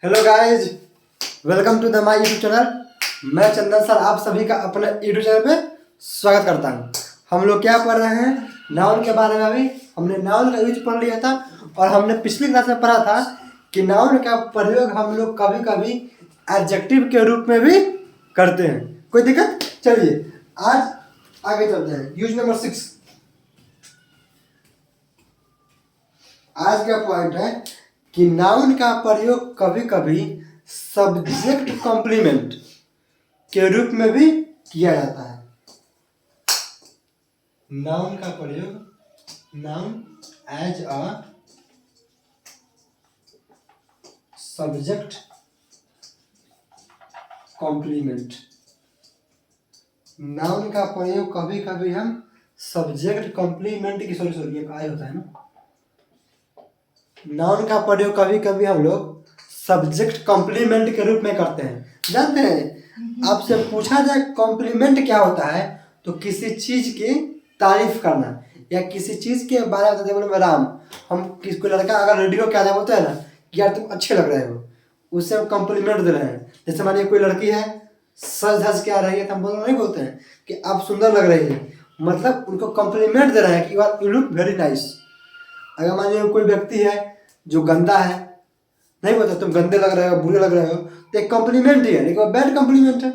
Hello guys, welcome to the my YouTube channel. मैं Chandan sir आप सभी का अपने यूट्यूब चैनल पे स्वागत करता हूँ। हम लोग क्या पढ़ रहे हैं, नाउन के बारे में। अभी हमने नाउन का यूज पढ़ लिया था और हमने पिछली क्लास में पढ़ा था कि नाउन का प्रयोग हम लोग कभी कभी एडजेक्टिव के रूप में भी करते हैं। कोई दिक्कत? चलिए आज आगे चलते हैं। Use number 6। आज का पॉइंट है कि नाउन का प्रयोग कभी कभी सब्जेक्ट कॉम्प्लीमेंट के रूप में भी किया जाता है। नाउन का प्रयोग, noun as a subject complement. Noun का प्रयोग कभी कभी हम सब्जेक्ट कॉम्प्लीमेंट की सॉरी ये आय होता है ना। नाउन का प्रयोग कभी कभी हम लोग सब्जेक्ट कॉम्प्लीमेंट के रूप में करते हैं। जानते हैं, आपसे पूछा जाए कॉम्प्लीमेंट क्या होता है तो किसी चीज की तारीफ करना या किसी चीज के बारे में बताते बोले राम, हम किसको लड़का अगर रेडियो क्या था बोलते हैं ना कि यार तुम अच्छे लग रहे हो, उससे हम कॉम्प्लीमेंट दे रहे हैं। जैसे मानिए कोई लड़की है सज धज के आ रही है तो हम नहीं बोलते हैं कि आप सुंदर लग रही है, मतलब उनको कॉम्प्लीमेंट दे रहे हैं कि यू लुक वेरी नाइस। अगर मानिए कोई व्यक्ति है जो गंदा है, नहीं बोलते तुम गंदे लग रहे हो, बुरे लग रहे हो, तो एक कॉम्प्लीमेंट ही है, लेकिन बैड कॉम्प्लीमेंट है।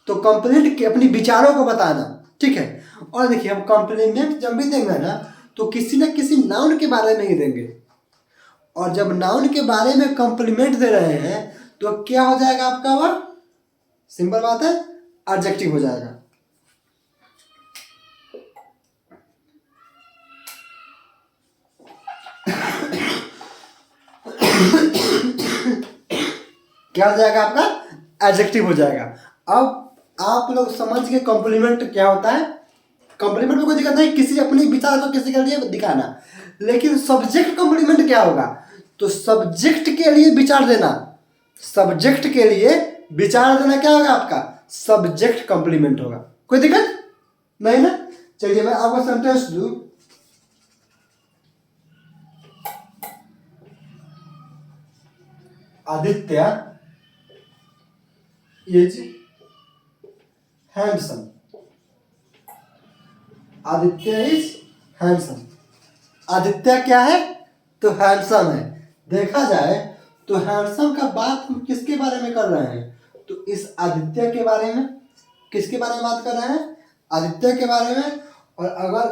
तो कॉम्प्लीमेंट के अपनी विचारों को बताना, ठीक है। और देखिए हम कॉम्प्लीमेंट जब भी देंगे ना तो किसी न किसी नाउन के बारे में ही देंगे, और जब नाउन के बारे में कॉम्प्लीमेंट दे रहे हैं तो क्या हो जाएगा आपका वर्ड? सिंपल बात है, एडजेक्टिव हो जाएगा। क्या हो जाएगा आपका? एडजेक्टिव हो जाएगा। अब आप लोग समझ के कॉम्प्लीमेंट क्या होता है। कॉम्प्लीमेंट में कोई दिक्कत नहीं, किसी अपने विचार को किसी के लिए दिखाना, लेकिन सब्जेक्ट कॉम्प्लीमेंट क्या होगा? तो सब्जेक्ट के लिए विचार देना, सब्जेक्ट के लिए विचार देना क्या होगा आपका? सब्जेक्ट कॉम्प्लीमेंट होगा। कोई दिक्कत नहीं ना। चलिए मैं आपको सेंटेंस दूं। Aditya is handsome. Aditya is handsome. Aditya क्या है? तो हैंडसम है। देखा जाए तो हैंडसम का बात हम किसके बारे में कर रहे हैं? तो इस आदित्य के बारे में। किसके बारे में बात कर रहे हैं? आदित्य के बारे में। और अगर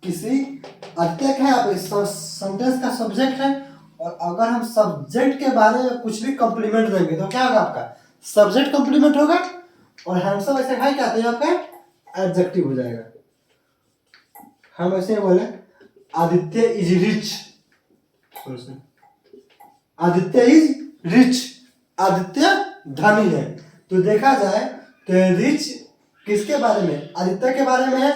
किसी आदित्य क्या है, सेंटेंस का सब्जेक्ट है, और अगर हम सब्जेक्ट के बारे में कुछ भी कॉम्प्लीमेंट देंगे तो क्या होगा आपका? सब्जेक्ट कॉम्प्लीमेंट होगा। और हैंडसम ऐसे है क्या तो आपका एडजेक्टिव हो जाएगा। हम ऐसे बोले Aditya is rich. Aditya is rich, Aditya धनी है। तो देखा जाए तो रिच किसके बारे में? आदित्य के बारे में है।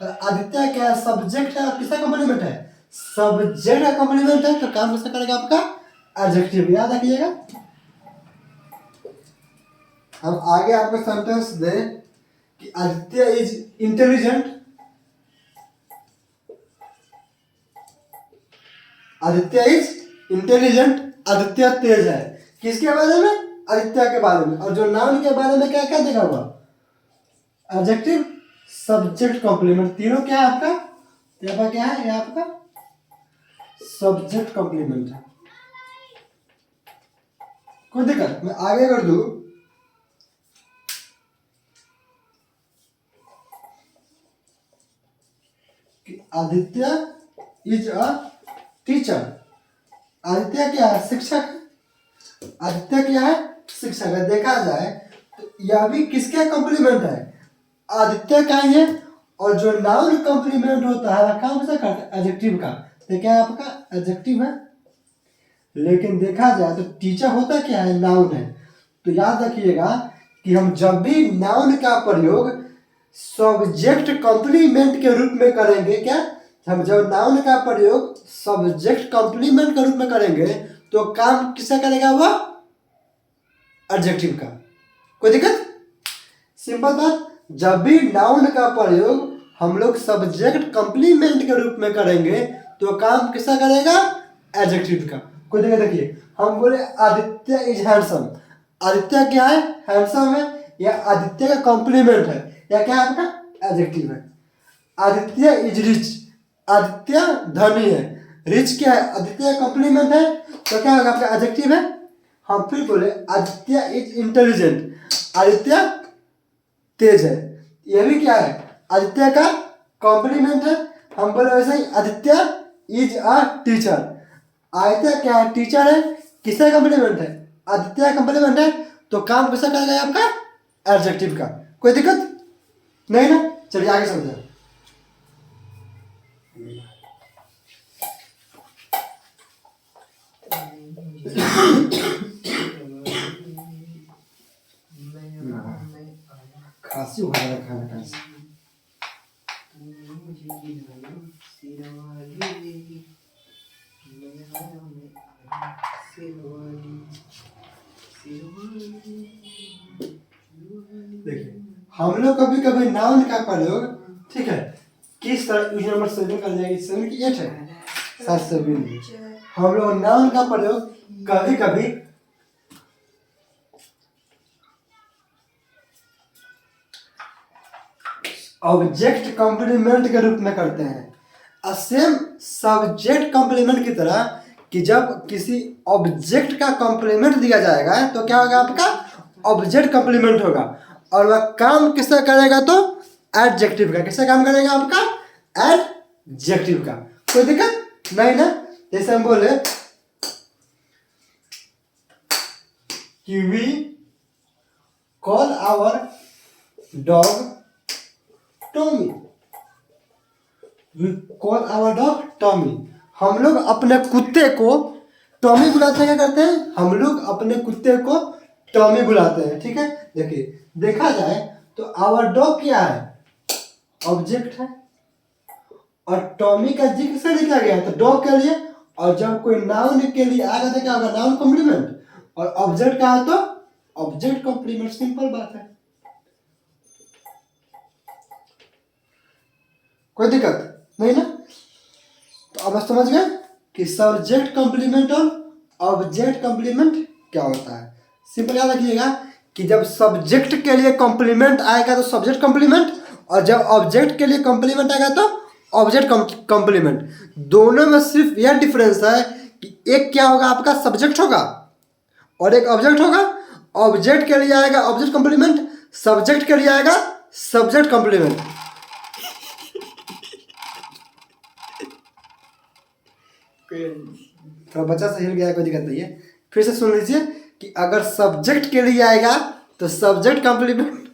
आदित्य क्या सब्जेक्ट है और किसका कॉम्प्लीमेंट है? सब्जेक्ट का कॉम्प्लीमेंट है। तो काम किसका करेगा आपका? एडजेक्टिव। याद रखिएगा। हम आगे आपको सेंटेंस दे कि Aditya is intelligent. Aditya is intelligent, Aditya तेज है। किसके बारे में? आदित्य के बारे में। और जो नाउन के बारे में क्या क्या देखा हुआ? एडजेक्टिव, सब्जेक्ट, कॉम्प्लीमेंट, तीनों क्या है आपका? यहाँ क्या है? ये आपका सब्जेक्ट कॉम्प्लीमेंट है। कोई दिक्कत? मैं आगे कर दूं कि Aditya is a teacher. Aditya क्या है? शिक्षक। आदित्य क्या है? शिक्षक है। देखा जाए तो यह भी किसका कॉम्प्लीमेंट है? आदित्य का ही है। और जो नाउन कॉम्प्लीमेंट होता है काम किसका करता है? एडजेक्टिव का। तो क्या है आपका? एडजेक्टिव है। लेकिन देखा जाए तो टीचर होता क्या है? नाउन है। तो याद रखिएगा कि हम जब भी नाउन का प्रयोग सब्जेक्ट कॉम्प्लीमेंट के रूप में करेंगे, क्या हम जब नाउन का प्रयोग सब्जेक्ट कॉम्प्लीमेंट के रूप में करेंगे तो काम किसका करेगा? वह एडजेक्टिव का। कोई दिक्कत? सिंपल बात। जब भी नाउन का प्रयोग हम लोग सब्जेक्ट कॉम्प्लीमेंट के रूप में करेंगे तो काम किसका करेगा? एडजेक्टिव का। कोई देखिए देखिए, हम बोले आदित्य इज हैंडसम। आदित्य क्या है? हैंडसम है, या आदित्य का कॉम्प्लीमेंट है, या क्या है आपका एडजेक्टिव है। आदित्य इज रिच, आदित्य धनी है। रिच क्या है? आदित्य का कॉम्प्लीमेंट है, तो क्या होगा आपका एडजेक्टिव है। हम फिर बोले आदित्य इज इंटेलिजेंट, आदित्य तेज है, यह भी क्या है? आदित्य का कॉम्प्लीमेंट है। हम बोले वैसे ही Aditya is a teacher, Aditya क्या है? टीचर है। किसका कॉम्प्लीमेंट है? आदित्य का कॉम्प्लीमेंट है, तो काम कैसा करेगा आपका एडजेक्टिव का। कोई दिक्कत नहीं ना? चलिए आगे समझा। खांसी हो रहा है खाना खाने से। देखिए, हम लोग कभी कभी नाउन का प्रयोग, ठीक है, किस तरह यूज नंबर 7 कर जाएगी, 7 की 8 है, 7 से भी नहीं। हम लोग नाउन का प्रयोग कभी कभी ऑब्जेक्ट कॉम्प्लीमेंट के रूप में करते हैं। सेम सब्जेक्ट कॉम्प्लीमेंट की तरह, कि जब किसी ऑब्जेक्ट का कॉम्प्लीमेंट दिया जाएगा तो क्या होगा आपका ऑब्जेक्ट कॉम्प्लीमेंट होगा, और वह काम किसका करेगा? तो एडजेक्टिव का। किसका काम करेगा? आपका एडजेक्टिव का। कोई दिक्कत नहीं ना? जैसे हम बोले कि we call our dog Tommy, we call our dog Tommy. हम लोग अपने कुत्ते को टॉमी बुलाते हैं। क्या करते हैं? हम लोग अपने कुत्ते को टॉमी बुलाते हैं, ठीक है। देखिए, देखा जाए तो आवर डॉग क्या है? ऑब्जेक्ट है, और टॉमी का जिक्र से लिखा गया है तो डॉग के लिए, और जब कोई नाउन के लिए आएगा तो क्या होगा? नाउन कॉम्प्लीमेंट, और ऑब्जेक्ट का है तो ऑब्जेक्ट कॉम्प्लीमेंट। सिंपल बात है, कोई दिक्कत नहीं ना? तो अब समझ गए कि सब्जेक्ट कॉम्प्लीमेंट और ऑब्जेक्ट कॉम्प्लीमेंट क्या होता है। सिंपल याद रखिएगा कि जब सब्जेक्ट के लिए कॉम्प्लीमेंट आएगा तो सब्जेक्ट कॉम्प्लीमेंट, और जब ऑब्जेक्ट के लिए कॉम्प्लीमेंट आएगा तो ऑब्जेक्ट कॉम्प्लीमेंट। दोनों में सिर्फ यह डिफरेंस है कि एक क्या होगा? आपका सब्जेक्ट होगा, और एक ऑब्जेक्ट होगा। ऑब्जेक्ट के लिए आएगा ऑब्जेक्ट कॉम्प्लीमेंट, सब्जेक्ट के लिए आएगा सब्जेक्ट कॉम्प्लीमेंट। थोड़ा बच्चा से हिल गया, कोई दिक्कत नहीं है। फिर से सुन लीजिए कि अगर सब्जेक्ट के लिए आएगा तो सब्जेक्ट कॉम्प्लीमेंट,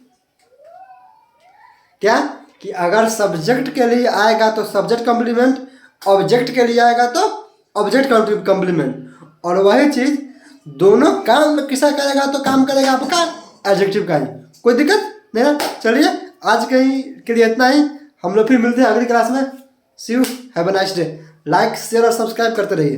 क्या कि अगर सब्जेक्ट के लिए आएगा तो सब्जेक्ट कॉम्प्लीमेंट, ऑब्जेक्ट के लिए आएगा तो ऑब्जेक्ट कॉम्प्लीमेंट। और वही चीज दोनों काम में किसा करेगा? तो काम करेगा आपका एडजेक्टिव का ही। कोई दिक्कत नहीं ना? चलिए आज के लिए इतना ही। हम लोग फिर मिलते हैं अगली क्लास में। See you, have a nice day. Like share और सब्सक्राइब करते रहिए।